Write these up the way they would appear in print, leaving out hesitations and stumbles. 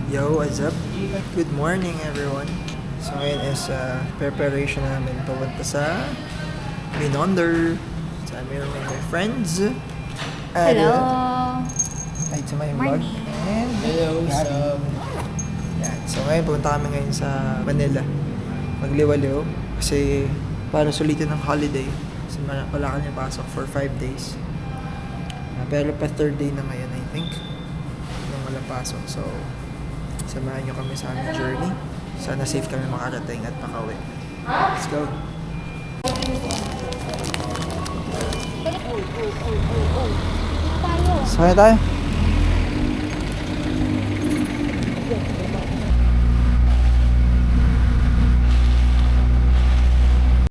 Yo, what's up? Good morning everyone. So ngayon is preparation namin papunta sa Binonder. So I'm here with my friends. Hello! Hi to my vlog. Morning. And hello, yan. So ngayon pupunta kami ngayon sa Manila. Magliwaliw. Kasi para sulitin ng holiday. Kasi wala kami pasok for 5 days. Pero pa 3rd day na ngayon I think. Nung wala pasok. So samahan nyo kami sa aming journey. Sana safe kami makarating at makauwi. Let's go! Sakay tayo.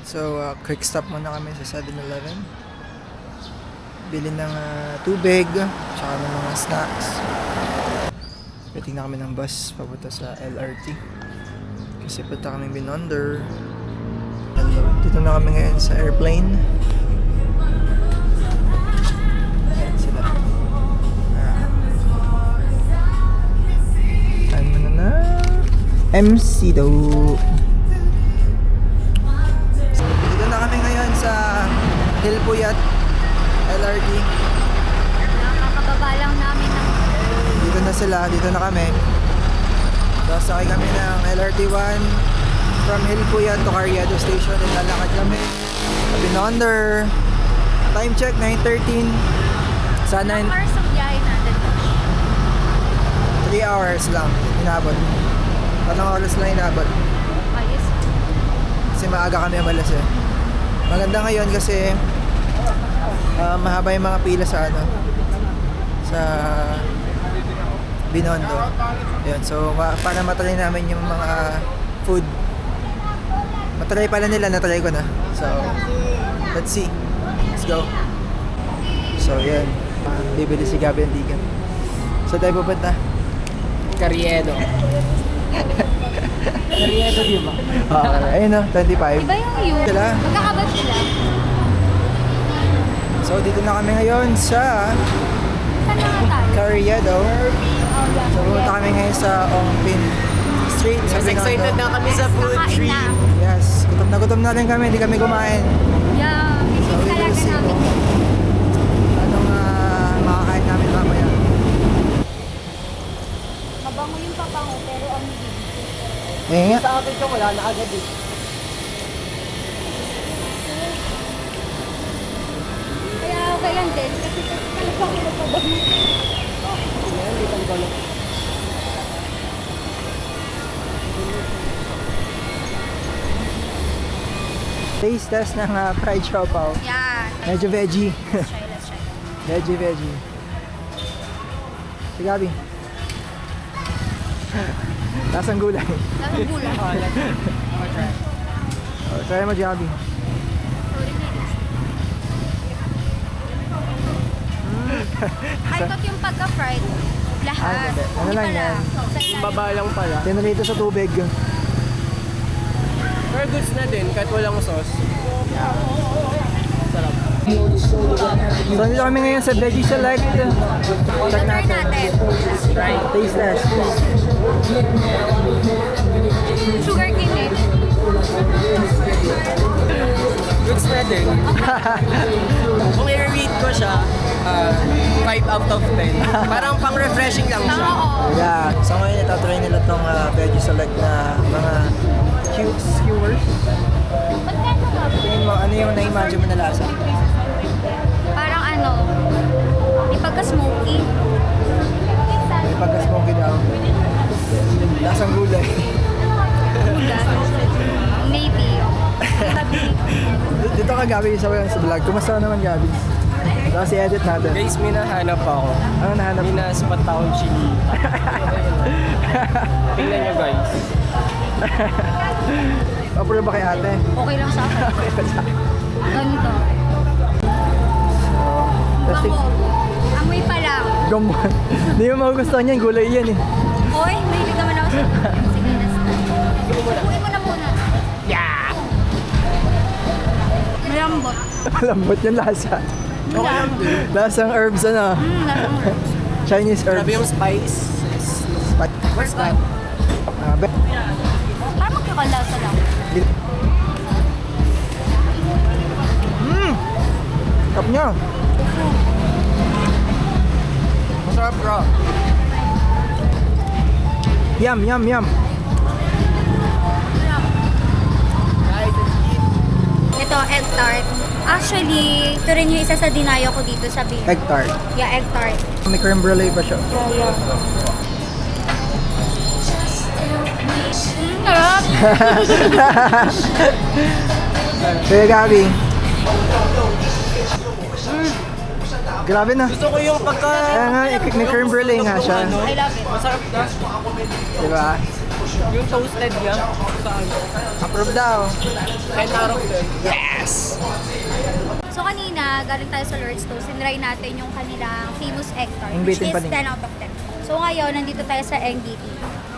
So, quick stop muna kami sa 7-Eleven. Bili ng tubig, tsaka ng mga snacks. Waiting na kami ng bus papunta sa LRT. Kasi punta kami Binonder. Dito na kami ngayon sa airplane. Ayan sila. Ano na? MC daw. Dito na kami ngayon sa Hilpuyat LRT. Nakakababa lang namin ng... Dito na sila, dito na kami. Sasakay kami ng LRT1 from Hilpuyat to Carriedo Station. Lalakad kami sa Binonder. Time check, 9:13. Sana Ilang hours ang biyahe natin? 3 hours lang inabot. 3 oras lang inabot. Ayos. Kasi maaga kami umalis eh. Maganda ngayon kasi mahaba yung mga pila sa sa Binondo. Yun, so para matry namin yung mga food. Matry pala nila, natry ko na. So, let's see. Let's go. So, yan. Bibili si Gabi ng Digan. So, tayo pupunta. Carriedo. Carriedo, di ba? Ayun no, 25. Iba yung yun. Sila. Magkakabag sila. So, dito na kami ngayon sa Saan naman tayo? Carriedo. So, pupunta kami ngayon sa Ongpin Street sa Mas Binondo. excited na kami sa food Kakain trip. na. Yes, gutom na rin kami, hindi kami kumain. Yeah, So, hindi we will talaga see namin. kung anong makakain namin mamaya. Mabango yung pabango, pero ang hindi. Eh nga. Sa akin ko, wala na agad eh. Kaya okay lang din, kasi talagang mabango. Ayan, di kang gano'n. Taste test ng fried siopaw. Yeah. Medyo veggie. Let's try. Veggie. Si Gabi. Lasang gulay. Lasang gulay. Oh, try mo, Gabi. Sorry na I thought yung pagka-fried, lahat. hindi. Ano Hindi lang pala. yan? Sa ilalim. Baba lang pala. Tinrito sa tubig. Pero goods na din, kahit walang sauce. Sarap. So, nandito kami ngayon sa Veggie Select. Check Try natin. natin. Taste test. Sugar cane eh. Goods na din. Kung i-rate ko siya, 5 out of 10. Parang pang-refreshing lang siya. Oo. Yeah. So ngayon itatry nila tong Veggie Select na mga skewers. Magkano nga? Tingin mo, ano yung na-imagine mo na lasa? Parang ano, di pagka-smoky. May pagka-smoky daw. Lasang gulay. Maybe. Dito ka Gabi sa vlog. Kumusta naman Gabi? Tapos i-edit natin. Guys, may nahanap ako. Ano nahanap May mo? naspat akong chili. Tingnan nyo guys. Approve ba kay ate? Okay lang sa akin. Ganito. So, testing. Bango. Amoy pa lang. Gambon. Hindi mo magugustuhan yan. Gulay yan eh. Oy, mahilig naman ako sa sige, uwi mo na muna. Yeah! Malambot. Malambot yung lasa. Okay lang din. Lasang herbs ano. Lasang herbs. Chinese herbs. Grabe yung spice. Spi- What's that? Parang magkakalasa lang. Kap niya. Masarap bro. Yum, yum, yum. Ito, egg tart. Actually, ito rin yung isa sa dinayo ko dito sa Bino. Egg tart. Yeah, egg tart. May creme brulee pa siya. Sarap! Kaya Gabi. Grabe na. Gusto ko yung pagka... Kaya nga, may creme brulee nga siya. I love it. Masarap na. Diba? Yung toasted niya. Approve daw. 10 out of 10. Yes! So kanina, galing tayo sa Lord's Toast, sinry natin yung kanilang famous egg tart, Yung which bitin is pa din. 10 out of 10. So ngayon, nandito tayo sa NDT.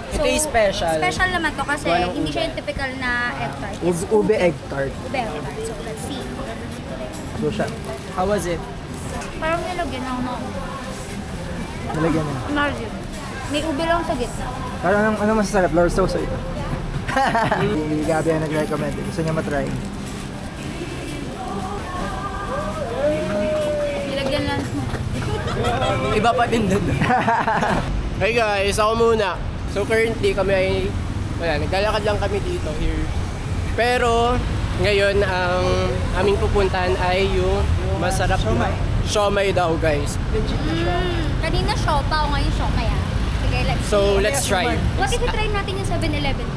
Ito yung special. Special naman to kasi Walang hindi ube. siya yung typical na egg tart. It's Ube egg tart. ube egg tart. So let's see. So siya. How was it? Parang nilagyan ng mga ube. Nalagyan niya. Imagine. May ube lang sa gitna. Parang ano masasarap? Lord's toast ito. Si Gabi ang nag-recommend. Gusto niya matry. Nilagyan lang. Iba pa din dun. Hey guys, ako muna. So currently kami ay, naglalakad lang kami dito here. Pero ngayon ang aming pupuntahan ay yung masarap na siomai daw guys. Kanina siopa o ngayon siomay ah. Sige, let's So see. let's try. What if i-try natin yung 7-Eleven?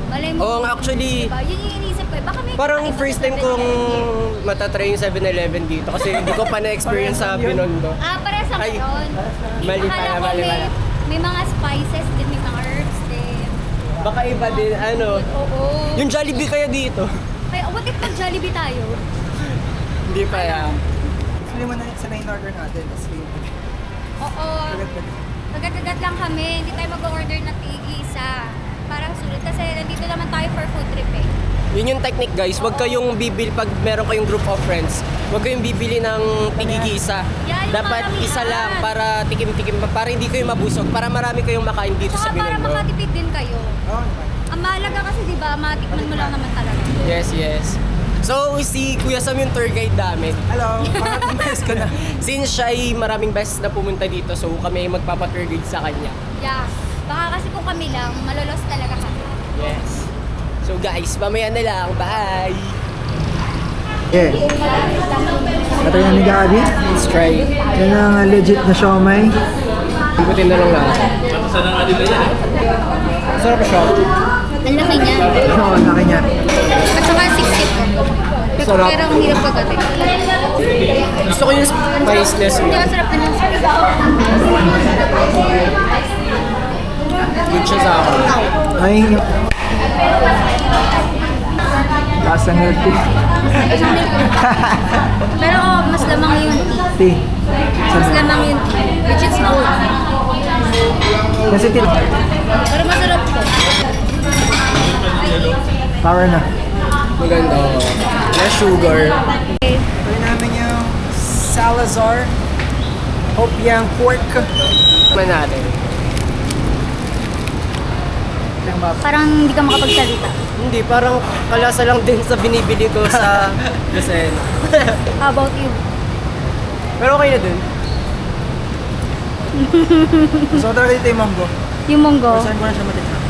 Malay mo. Oo, actually, Diba? Yun yung iniisip ko eh. Baka may parang kakaiba first sa time kong 7-Eleven. matatry yung 7-Eleven dito kasi hindi ko pa na-experience sa Binondo. Ah, parehas ang Ay, yun. mali Akala pala, ko mali may, pala. may mga spices din, may mga herbs din. Baka iba din, ano. Oo. Yung Jollibee kaya dito. Kaya what if mag-Jollibee tayo? Hindi pa yan. Actually mo na sa main order natin. Oo. Nagagat lang kami. Hindi tayo mag-order na tig-isa. Para sulit. Kasi nandito naman tayo for food trip eh. Yun yung technique guys, huwag kayong bibili pag meron kayong group of friends. Huwag kayong bibili ng tigigisa. Yeah, yung Dapat maramihan. isa lang para tikim-tikim, para hindi kayo mabusog, para marami kayong makain dito sa Saka para Binondo. makatipid din kayo. Oh, Ang mahalaga kasi di ba, matikman mo lang naman talaga. Yes, yes. So, si Kuya Sam yung tour guide namin. hello. Pangatlong beses ko na. Since siya ay maraming beses na pumunta dito, so kami ay magpapa-tour guide sa kanya. Yeah. Baka kasi kung kami lang, malolos talaga kami. Yes. So guys, mamaya na lang. Bye! Yeah. Katay na ni Gabi. Let's try. Yan ang legit na siomay. Ikutin na lang natin. Sarap siya. Ang laki niya. Oo, laki niya. At saka 60. Sarap. Pero ang hirap pagkatin. Gusto ko yung spiceless Hindi niya. ang sarap din ng Good siya sa akin. Ay, lasang healthy. Pero mas lamang yung tea. Tea. Mas lamang yung tea. Which is good. Kasi Pero masarap to. power na. Maganda. Less sugar. Okay. Try namin yung Salazar Hopiang Pork. Tikman natin. Parang hindi ka makapagsalita. Hindi, parang kalasa lang din sa binibili ko sa Lucena. How about you? Pero okay na din. Gusto ko talaga dito yung mango. Yung monggo? Saan ko na siya matikman?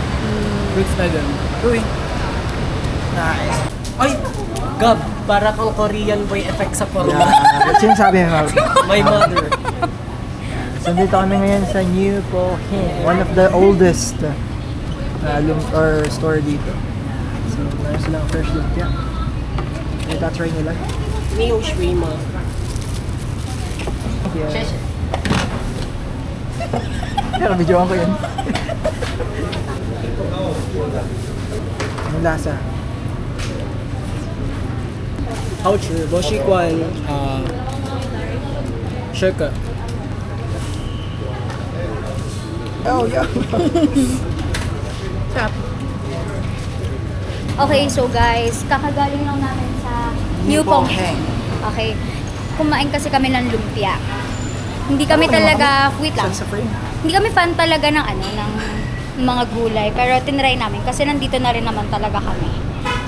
Goods na din. Uy. Nice. Ay! Gab, para kang Korean boy effect sa forma. Yeah. Sinasabi mo. My mother. So dito kami ngayon sa New Pohin, one of the oldest or store dito. So meron silang fresh lumpia. Ito try nila. Neo Shwema. Yeah. Pero videoan ko yun. Anong lasa? Oucher, Boshi Kwan, Shirka. Oh, yeah. Okay, so guys, kakagaling lang namin sa New Pongheng. Okay. Kumain kasi kami ng lumpia. Hindi kami talaga, wait lang. Sa frame. Hindi kami fan talaga ng ano, ng mga gulay. Pero tinry namin kasi nandito na rin naman talaga kami.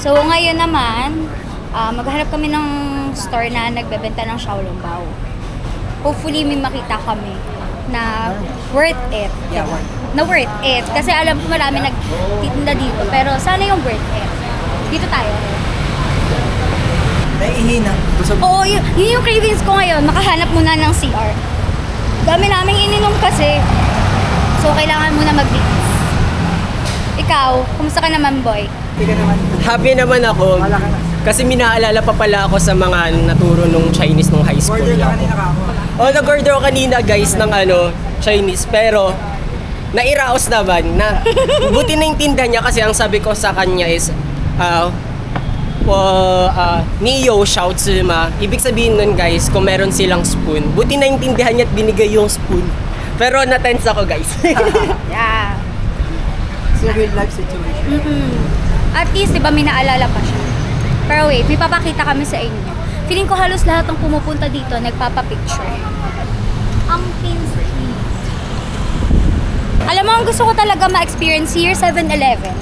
So ngayon naman, maghanap kami ng store na nagbebenta ng xiaolongbao. Hopefully may makita kami na worth it. Yeah, why? Na worth it. Kasi alam ko marami nagtitinda dito. Pero sana yung worth it. Dito tayo. Naiihina. Busog. Oo, yun yung cravings ko ngayon. Makahanap muna ng CR. Dami naming ininom kasi. So, kailangan muna mag-detox. Ikaw, kumusta ka naman, boy? Hindi ka naman. Happy naman ako. Wala ka na. Kasi minaalala pa pala ako sa mga naturo nung Chinese nung high school. Order ka ako. kanina ka ako. Nag-order ako kanina guys ng Chinese, pero nairaos naman na buti naintindihan niya kasi ang sabi ko sa kanya is Niyo shout ma. Ibig sabihin nun guys, kung meron silang spoon, buti naintindihan niya at binigay yung spoon. Pero na-tense ako guys. Yeah. It's a real life situation. At least, di ba, may naalala pa siya. Pero wait, may papakita kami sa inyo. Feeling ko halos lahat ng pumupunta dito, nagpapapicture. Ang sweet. Alam mo, ang gusto ko talaga ma-experience here, 7-Eleven.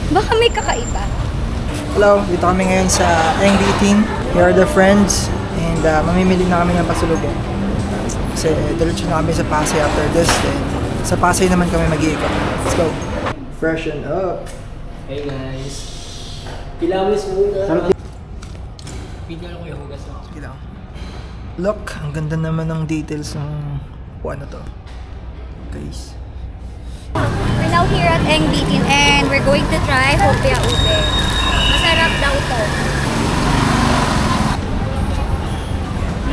Baka may kakaiba. Hello, dito kami ngayon sa Angry Team. We are the friends and mamimili na kami ng pasulubong. Kasi diretso na kami sa Pasay after this. Then, sa Pasay naman kami mag-iikot. Let's go. Freshen up. Hey guys. Pilamis muna. Sarap din. Bigyan ko yung hugas na. Sige lang. Look, ang ganda naman ng details ng ano to. Guys. We're now here at Eng Bitin and we're going to try hopia ube. Masarap daw to.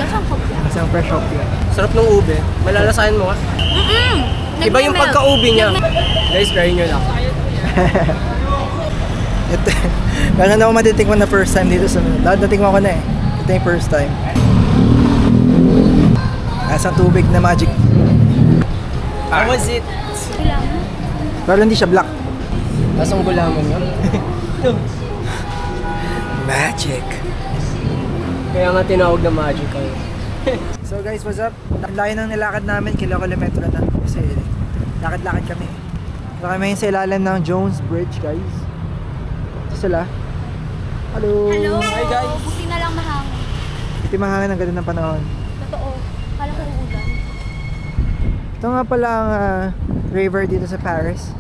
Lasang hopia. Kasi ang fresh up yun. Sarap ng ube. Malalasahan mo ka? Iba yung pagka-ube niya. Guys, try nyo lang. Ito, meron na ako matitikman na first time dito sa lahat natikman ko na eh. Ito yung first time. Asang tubig na magic. How was it? Pero hindi siya black. Lasang gulaman yun. Magic. Kaya nga tinawag na magic kayo. So guys, what's up? Ang layo ng nilakad namin, kilometro na. Kasi lakad-lakad kami. Ito kami sa ilalim ng Jones Bridge, guys. Ito sila. Hello! Hello! Hi, guys. Buti na lang mahangin. Ito yung mahangin ang ganda ng panahon. Totoo. Kala ko uulan. Ito nga pala ang river dito sa Paris.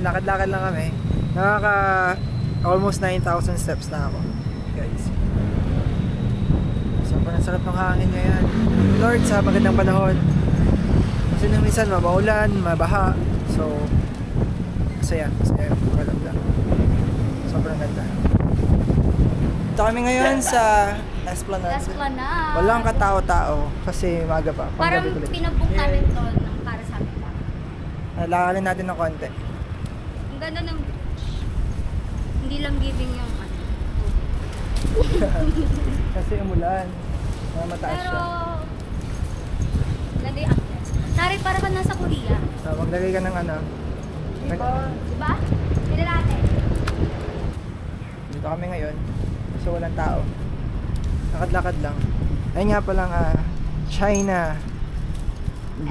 Lakad-lakad lang kami. Nakaka almost 9,000 steps na ako, guys. Sobrang sarap ng hangin ngayon. Lord, sa magandang panahon. Kasi nung minsan mabaulan, mabaha. So, masaya. Maganda. Sobrang ganda. Ito kami ngayon sa Esplanade. Esplanade. Walang katao-tao kasi maaga pa. Parang Panggabi ulit. pinabook namin to ng para sa amin lang. Lakarin natin ng konti. Ang ganda ng beach. Hindi lang giving yung ano. Kasi umulan. Mataas Pero, siya. ganda yung ambience. Nari, para ka nasa Korea. So, maglagay ka ng ano. Diba? Pila natin. Dito kami ngayon. So, walang tao. Lakad-lakad lang. Ayun nga palang China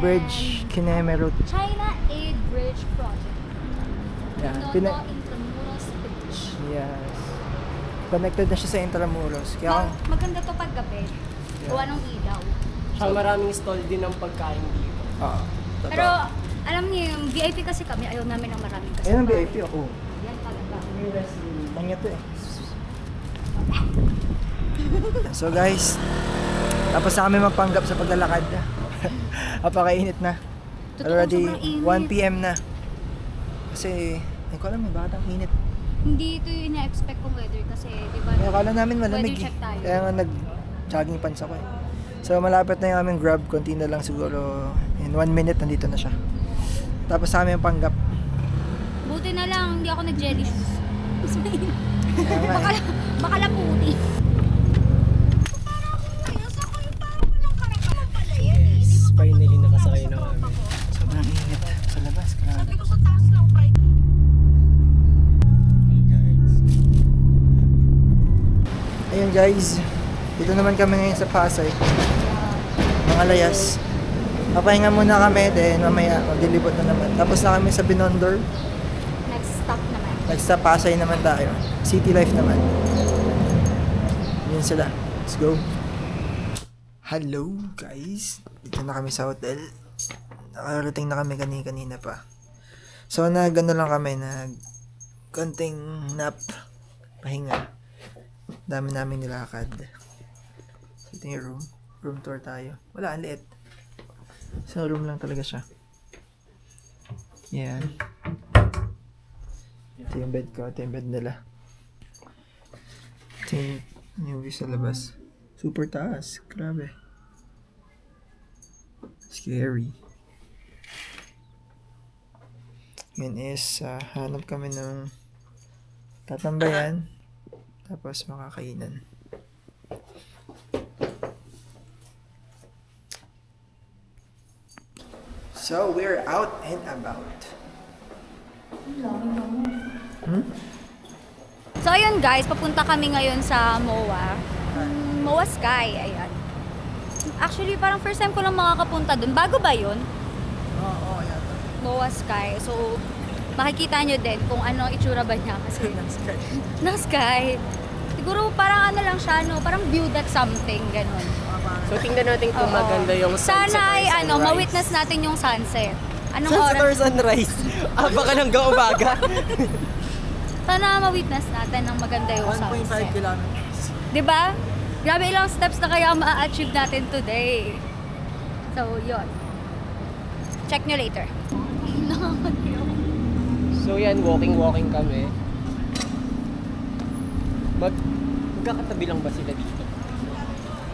Bridge Kineme Route. China Aid Bridge Project. Yeah. Noto Intramuros Bridge. Yes. Connected na siya sa Intramuros. Kaya kung Maganda to pag gabi. Gawa ng ilaw. Saka maraming stall din ng pagkain dito. Oo. Pero, alam niyo yung VIP kasi kami, ayaw namin ng maraming kasama. Ayun ang VIP. Oo. Yan talaga. Lang ito eh. So guys, tapos na kami magpanggap sa paglalakad. Napakainit na. Totoo, Already sobrang init. 1 PM na. Kasi, hindi ko alam, may batang init. Hindi ito yung ina-expect kong weather kasi, di ba? Kaya akala namin malamig Weather eh. check tayo. Kaya nga nag-jogging pants ako eh. So malapit na yung aming grab, konti na lang siguro. In 1 minute, nandito na siya. Tapos sa aming panggap. Buti na lang, hindi ako nag-jelly shoes. Kaya nga eh. Baka laputi. Yes, finally nakasakay na kami. Sobrang init sa labas. Grabe. Ayun guys, dito naman kami ngayon sa Pasay. Mga Alayas. Papahinga muna kami, then mamaya maglilibot na naman. Tapos na kami sa Binondo. Next stop naman. Next stop, Pasay naman tayo. City Life naman. Yun sila. Let's go. Hello guys. Dito na kami sa hotel. Nakarating na kami kanina pa. So nagano lang kami, konting nap, pahinga. Dami namin nilakad. So ito yung room. Room tour tayo. Wala, ang liit. So room lang talaga siya. Yan. Ito yung bed ko. Ito yung bed nila. Ito yung view sa labas. Super taas. Grabe. Scary. Yun is, hanap kami ng tatambayan. Tapos makakainan. So, we're out and about. So ayun guys, papunta kami ngayon sa MOA. MOA Sky, ayan. Actually, parang first time ko lang makakapunta dun. Bago ba yun? Oo, yata. MOA Sky. So, makikita nyo din kung ano itsura ba niya. Kasi ng sky. Siguro parang ano lang siya, no? Parang view that something, ganun. So tingnan natin kung Oo. maganda yung sunset Sana or ay ano, sunrise. ma-witness natin yung sunset. Anong Sunset or oras? sunrise? Baka hanggang umaga. Sana ma-witness natin ng maganda yung 1.5 sunset. kilometers. Diba? Grabe ilang steps na kaya ma-achieve natin today. So, yun. Check nyo later. So yan, walking kami. Magkakatabi lang ba sila dito?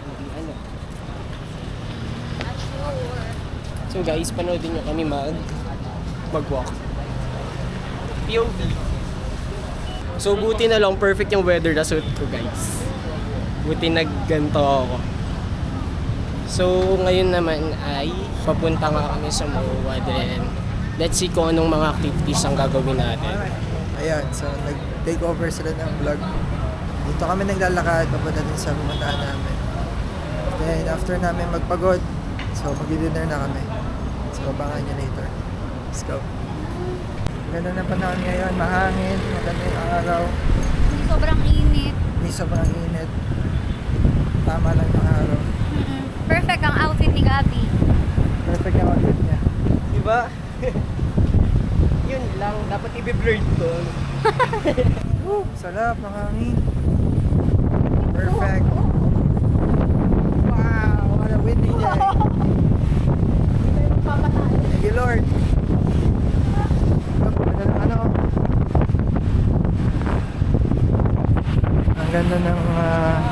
Hindi, ano. Not sure. So guys, panoodin nyo kami mag-walk. POV. So buti na lang, perfect yung weather na suit ko guys. Buti nagganto ako. So ngayon naman ay papunta nga kami sa MOA din. Let's see kung anong mga activities ang gagawin natin. Ayan, so nag-take over sila ng vlog. Dito kami naglalakad, papunta din sa pumuntahan namin. Then after namin magpagod, so mag-dinner na kami. So abangan nyo later. Let's go. Ganda na panahon ngayon, mahangin, maganda yung araw. Hindi sobrang init. Hindi sobrang init. Tama lang yung araw. Perfect ang outfit ni Gabi. Perfect yung outfit niya. Diba? Yun lang, dapat i-blur to. Sarap, mahangin. Perfect. Wow, what a windy day. Thank you, Lord. Ano? Ang ganda ng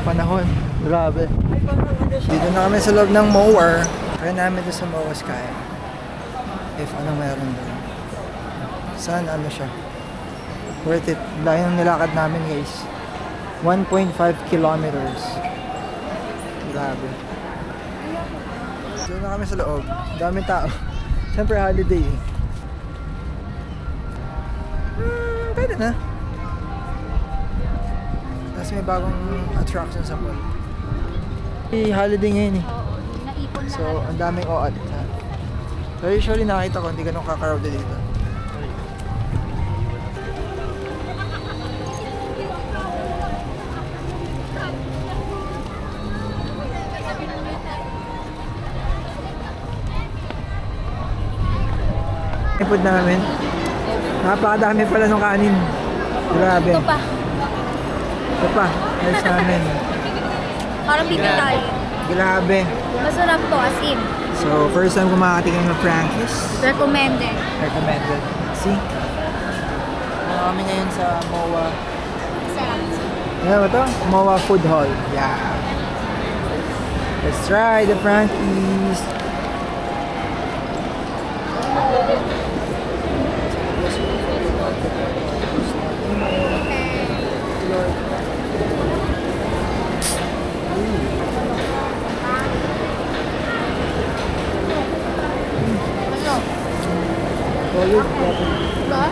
panahon. Grabe. Dito na kami sa loob ng MOA. Kaya namin doon sa MOA Sky. If ano meron doon. Saan ano siya? Worth it. Dahil ng nilakad namin guys. 1.5 kilometers. Grabe. Doon na kami sa loob. Daming tao. Siyempre holiday eh. Pwede na. Tapos may bagong attraction sa mall. Holiday ngayon eh. Oo, naipon na. So, ang daming OAT. So, usually nakita ko, hindi ganun ka-crowded dito. Yung food namin, napakadami pala ng kanin. Grabe. Ito pa. Ito pa, ayos namin. Parang bigla tayo. Grabe. Masarap to, as in. So, first time kumakatingin ng Frankie's. Recommended. Recommended. See? Ano kami ngayon sa MOA. Masarap. Ano ba to? MOA Food Hall. Yeah. Let's try the Frankie's. Solid. Ba?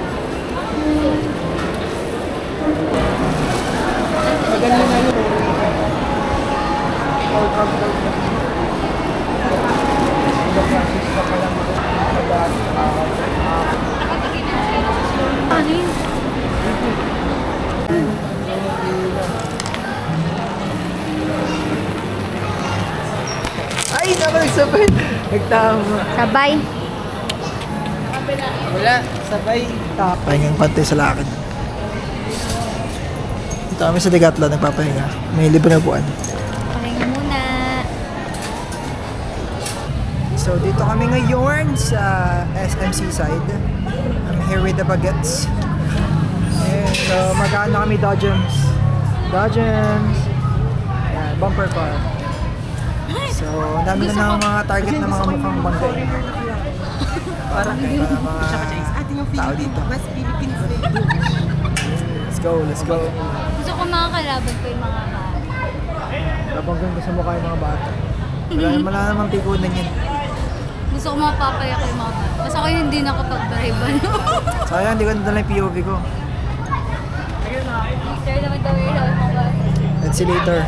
Maganda na yun. Ano yun? Ay, nagsabay. Nagtama. Sabay. Wala, sabay. Pahingang konti sa lakad. Dito kami sa Decathlon, nagpapahinga. May libre na buwan. Pahinga muna. So, dito kami ngayon sa SMC side. I'm here with the baguettes. Ayan, so, magkano kami Dodgems. Dodgems. Ayan, bumper car. So, ang dami na ng mga target na mga mukhang bangkay. Para mga tao dito. Let's go, let's go. Gusto ko makakalaban ko yung mga bata. Labang ganda sa mukha yung mga bata. Wala naman pikunan yan. Gusto ko mapapayak ko yung mga bata. Basta ako hindi nakapag-drive, ano? Sayang, hindi ko nadala yung POV ko. Sir naman daw yung mga bata. Let's see later.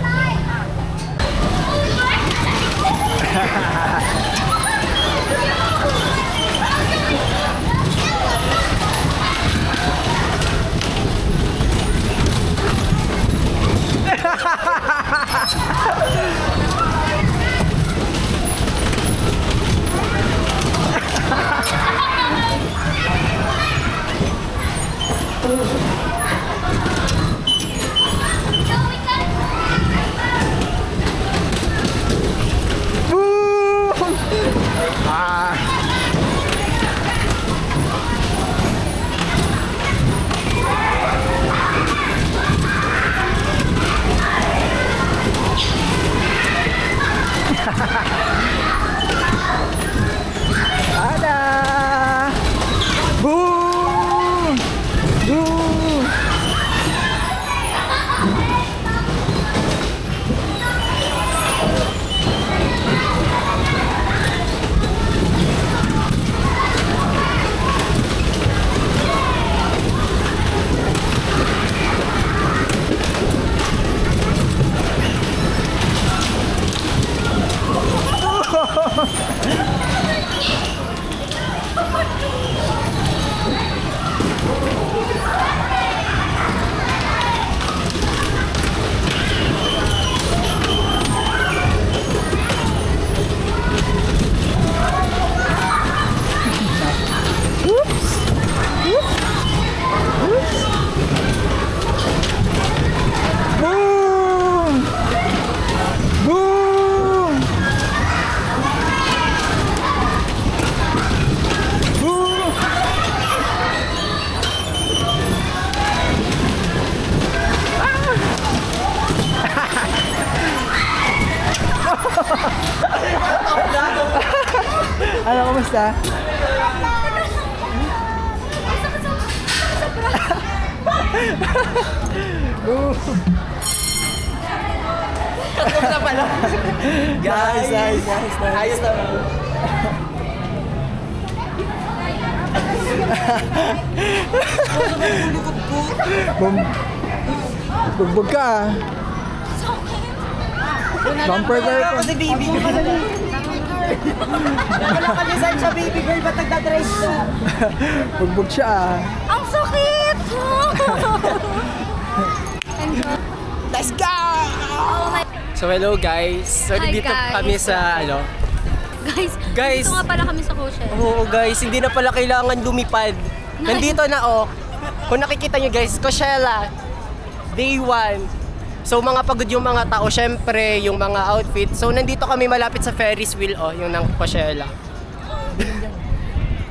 Boom! Ah! Ada! Boom! Boom! Boom! Boom! Boom! Ano, kumusta? Boom! Tatlong na pala. Guys, Nice. ayos naman. Bum Bugbog ka ah. Bumper car pa. Kasi baby girl. Wala ka design sa baby girl, ba't nagdadrive ka? Bugbog siya ah. Ang sakit! Let's go! Oh my... So hello guys. So Hi, dito guys. kami sa Guys, Guys. dito nga pala kami sa kosher. Oo guys, hindi na pala kailangan lumipad. Nandito na oh. Kung nakikita nyo guys, Coachella, day 1. So mga pagod yung mga tao, syempre yung mga outfit. So nandito kami malapit sa Ferris wheel oh, yung ng Coachella.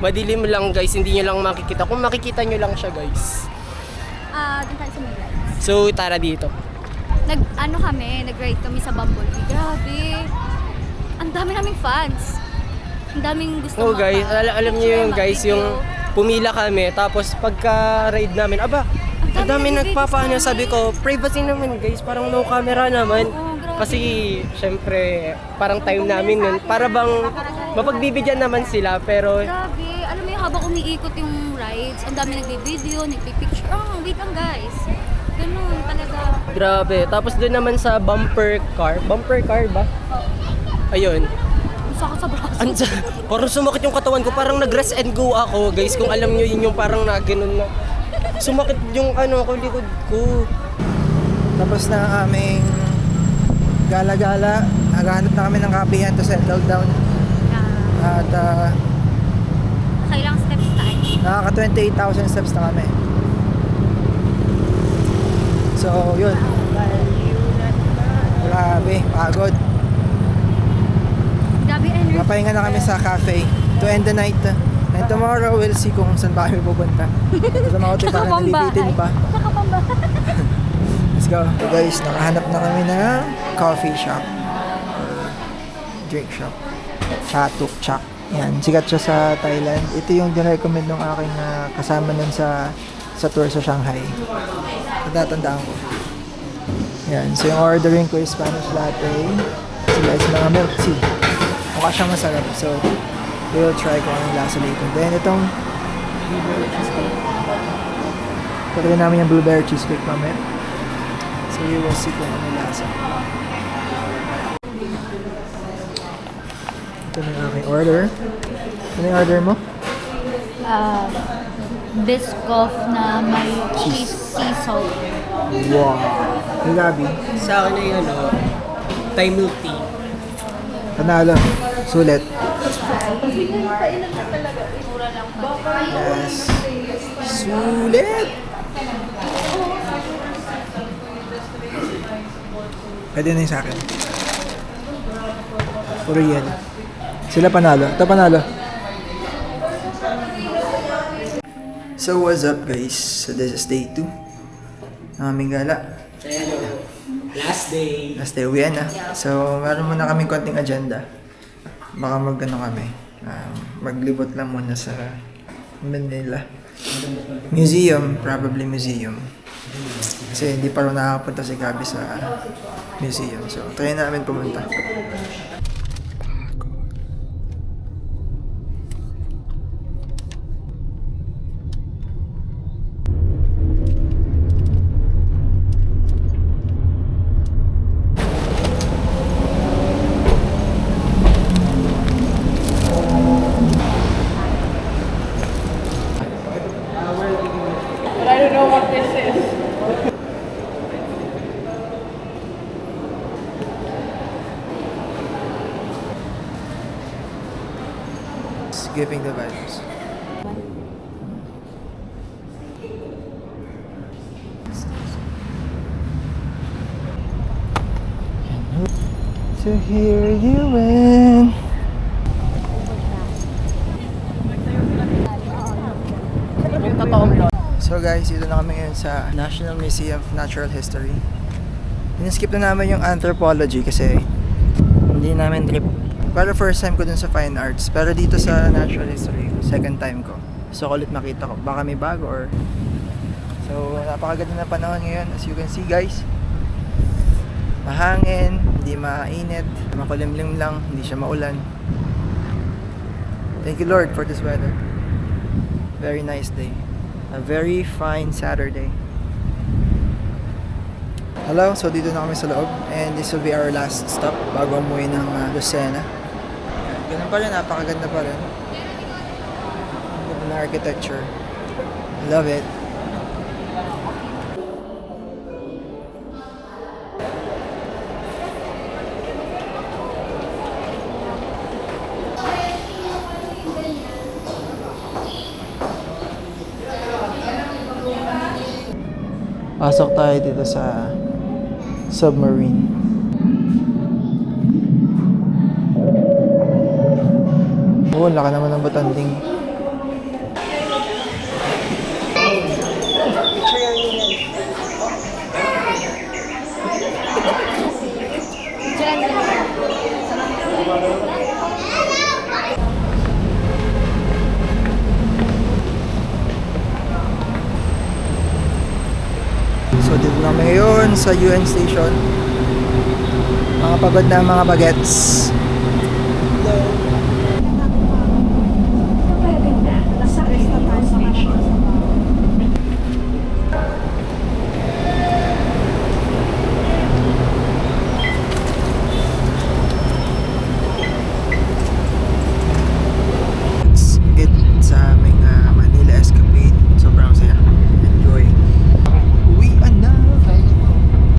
Madilim lang guys, hindi nyo lang makikita. Kung makikita nyo lang siya guys. Dun tayo sa Mila. So tara dito. Nag-ride kami sa Bumblebee. Grabe. Ang dami naming fans. Ang daming gusto Oh guys, alam niyo yung guys, yung pumila kami tapos pagka-ride namin, aba, ang dami nagpapaano, sabi ko, privacy naman guys, parang no camera naman. Oo, grabe. Kasi syempre, parang time namin nun, para bang mapagbibigyan naman sila, pero Grabe. Alam mo yung habang umiikot yung rides, ang dami nagbi-video, nagpi-picture. Wait lang guys. Ganun talaga. grabe. Tapos doon naman sa bumper car ba? Ayun. Gusto sakit sa braso. Parang sumakit yung katawan ko, parang nag-rest and go ako, guys. Kung alam nyo, yun yung parang naganon na. Sumakit yung likod ko. Tapos na ang aming gala-gala. Naghahanap na kami ng kapihan to settle down. At Kailang steps tayo. nakaka 28,000 steps na kami. So, yun. Grabe, pagod. Gabi energy. Napahinga na kami sa cafe to end the night. And tomorrow, we'll see kung saan ba kami pupunta. Sa mga hotel, parang nalibitin pa. Let's go. So guys, nakahanap na kami ng coffee shop. Or drink shop. Chatuk Chak. Yan, sikat siya sa Thailand. Ito yung dinecommend ng aking kasama nun sa tour sa Shanghai. Natatandaan ko. Yan, so yung ordering ko is Spanish latte. Sila is mga milk tea. Mukha siyang masarap. So, we'll try kung anong lasa later. Then, itong blueberry cheesecake. Pagkain namin yung blueberry cheesecake mamaya. So, we will see kung anong lasa. Ito na yung aking order. Ano yung order mo? Biscoff na may cheese sea salt. Wow! Yung Gabi. Sa akin ay Thai milk tea. Panalo. Sulit. Yes. Sulit! Pwede na yung sa akin. Puro yan. Sila panalo. Ito panalo. So what's up guys? So this is day 2 ng aming gala. Last day. Last day uwian na. So meron muna kaming konting agenda. Baka kami. Maglibot lang muna sa Manila. Museum, probably museum. Kasi hindi pa rin nakakapunta si Gabi sa museum. So try namin pumunta. It's giving the vibes. To hear you when Yung totoong So guys, dito na kami ngayon sa National Museum of Natural History. Skip na namin yung anthropology kasi hindi namin trip. Pero first time ko dun sa fine arts. Pero dito sa natural history, second time ko. So ulit makita ko. Baka may bago or... So napakaganda na panahon ngayon. As you can see guys. Mahangin, hindi mainit, makulimlim lang, hindi siya maulan. Thank you Lord for this weather. Very nice day. A very fine Saturday. Hello, so dito na kami sa loob and this will be our last stop bago umuwi ng Lucena. Ganun pa rin, napakaganda pa rin. Ang ganda ng architecture. Love it. Pasok tayo dito sa submarine. Oo, laki naman ng batanding. So dito na kami ngayon sa UN Station. Mga pagod na mga bagets.